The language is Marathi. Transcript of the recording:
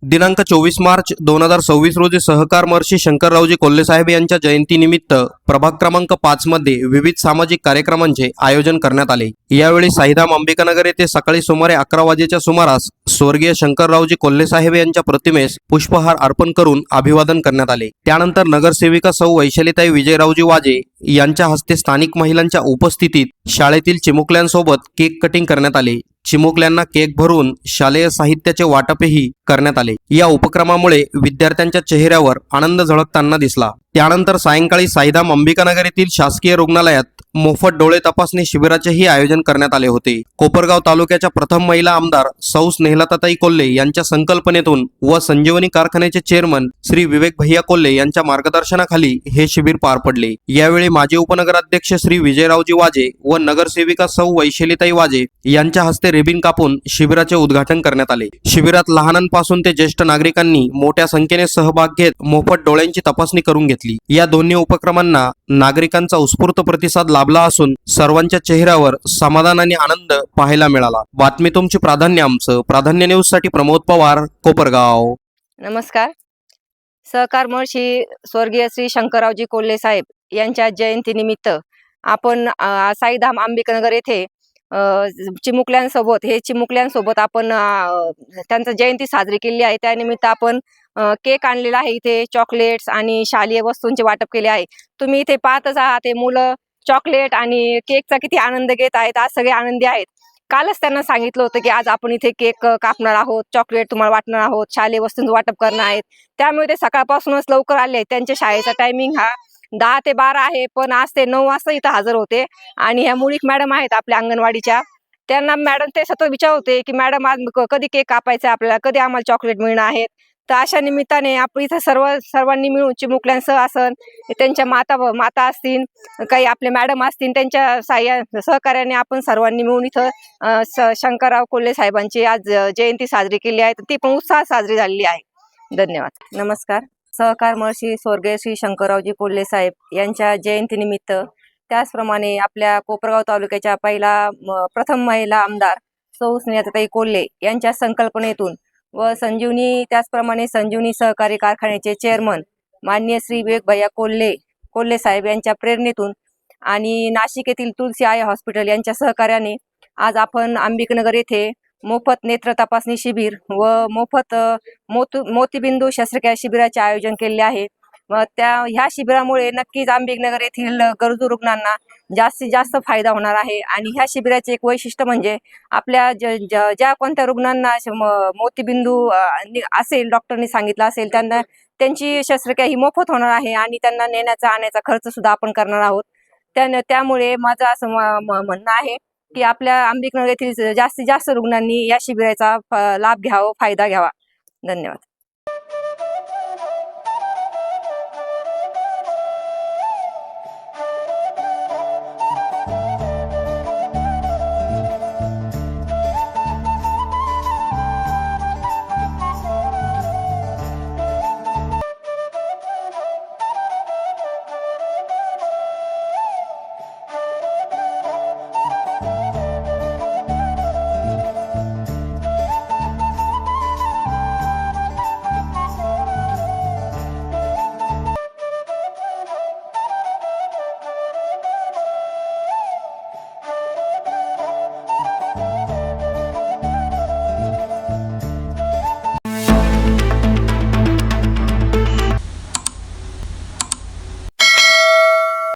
दिनांक 24 मार्च 2026 रोजी सहकार महर्षी शंकररावजी कोल्हे साहेब यांच्या जयंतीनिमित्त प्रभाग क्रमांक 5 मध्ये विविध सामाजिक कार्यक्रमांचे आयोजन करण्यात आले। यावेळी साईधाम अंबिकानगर येथे सकाळी सुमारे 11 वाजेच्या सुमारास स्वर्गीय शंकररावजी कोल्हे साहेब यांच्या प्रतिमेस पुष्पहार अर्पण करून अभिवादन करण्यात आले। त्यानंतर नगरसेविका सौ वैशालीताई विजयरावजी वाजे यांच्या हस्ते स्थानिक महिलांच्या उपस्थितीत शाळेतील चिमुकल्यांसोबत केक कटिंग करण्यात आले। चिमुकल्यांना केक भरून शालेय साहित्याचे वाटपही करण्यात आले। या उपक्रमामुळे विद्यार्थ्यांच्या चेहऱ्यावर आनंद झळकताना दिसला। त्यानंतर सायंकाळी साईधाम अंबिकानगर येथील शासकीय रुग्णालयात मोफत डोळे तपासणी शिबिराचेही आयोजन करण्यात आले होते। कोपरगाव तालुक्याच्या प्रथम महिला आमदार सौ स्नेहलताताई कोल्हे यांच्या संकल्पनेतून व संजीवनी कारखान्याचे चेअरमन श्री विवेक भैया कोल्हे यांच्या मार्गदर्शनाखाली हे शिबिर पार पडले। यावेळी माजी उपनगराध्यक्ष श्री विजयरावजी वाजे व नगरसेविका सौ वैशालीताई वाजे यांच्या हस्ते रिबीन कापून शिबिराचे उद्घाटन करण्यात आले। शिबिरात लहानांपासून ते ज्येष्ठ नागरिकांनी मोठ्या संख्येने सहभाग घेत मोफत डोळ्यांची तपासणी करून घेतली। या दोन्ही उपक्रमांना नागरिकांचा उत्स्फूर्त प्रतिसाद लाभला असून सर्वांच्या चेहऱ्यावर समाधान आणि आनंद पाहायला मिळाला। बातमी तुमची, प्राधान्य आमचं। प्राधान्य न्यूज साठी प्रमोद पवार, कोपरगाव। नमस्कार। सहकार महर्षी स्वर्गीय श्री शंकररावजी कोल्हे साहेब यांच्या जयंतीनिमित्त आपण साईधाम अंबिकानगर येथे चिमुकल्यांसोबत आपण त्यांची जयंती साजरी केली आहे। त्यानिमित्त आपण केक आणलेला आहे। इथे चॉकलेट्स आणि शालेय वस्तूंचे वाटप केले आहे। तुम्ही इथे पाहतच आहात, ते मुलं चॉकलेट आणि केकचा किती आनंद घेत आहेत। आज सगळे आनंदी आहेत। कालच त्यांना सांगितलं होतं की आज आपण इथे केक कापणार आहोत, चॉकलेट तुम्हाला वाटणार आहोत, शालेय वस्तूंचं वाटप करणार आहेत। त्यामुळे ते सकाळपासूनच लवकर आले आहेत। त्यांच्या शाळेचा टायमिंग हा 10 ते 12 आहे, पण आज ते 9 वाजता इथं हजर होते। आणि ह्या मुळीक मॅडम आहेत आपल्या अंगणवाडीच्या, त्यांना मॅडम ते सतत विचारत होते की मॅडम आज कधी केक कापायचा, आपल्याला कधी आम्हाला चॉकलेट मिळणार आहेत। तर अशा निमित्ताने आपण इथं सर्वांनी मिळून चिमुकल्यांसह असन, त्यांच्या माता असतील, काही आपले मॅडम असतील, त्यांच्या सहकार्याने आपण सर्वांनी मिळून इथं शंकरराव कोल्हे साहेबांची आज जयंती साजरी केली आहे। ती पण उत्साहात साजरी झालेली आहे। धन्यवाद। नमस्कार। सहकार महर्षी स्वर्गीय श्री शंकररावजी कोल्हे साहेब यांच्या जयंतीनिमित्त, त्याचप्रमाणे आपल्या कोपरगाव तालुक्याच्या प्रथम महिला आमदार सौ स्नेहलताताई कोल्हे यांच्या संकल्पनेतून व त्याचप्रमाणे संजीवनी सहकारी कारखान्याचे चेअरमन माननीय श्री विवेक भैया कोल्हे साहेब यांच्या प्रेरणेतून आणि नाशिक येथील तुलसी आय हॉस्पिटल यांच्या सहकार्याने आज आपण अंबिकानगर येथे मोफत नेत्र तपासणी शिबिर व मोफत मोतीबिंदू शस्त्रक्रिया शिबिराचे आयोजन केले आहे। ह्या शिबिरामुळे नक्कीच अंबिकानगर येथील गरजू रुग्णांना जास्तीत जास्त फायदा होणार आहे। आणि ह्या शिबिराचे एक वैशिष्ट्य म्हणजे आपल्या ज्या कोणत्या रुग्णांना मोतीबिंदू असेल, डॉक्टरनी सांगितलं असेल, त्यांना त्यांची शस्त्रक्रिया ही मोफत होणार आहे आणि त्यांना नेण्याचा आणायचा खर्च सुद्धा आपण करणार आहोत। त्यामुळे माझं असं म्हणणं आहे की आपल्या अंबिकानगर येथील जास्तीत जास्त रुग्णांनी या शिबिराचा लाभ घ्यावा, फायदा घ्यावा। धन्यवाद।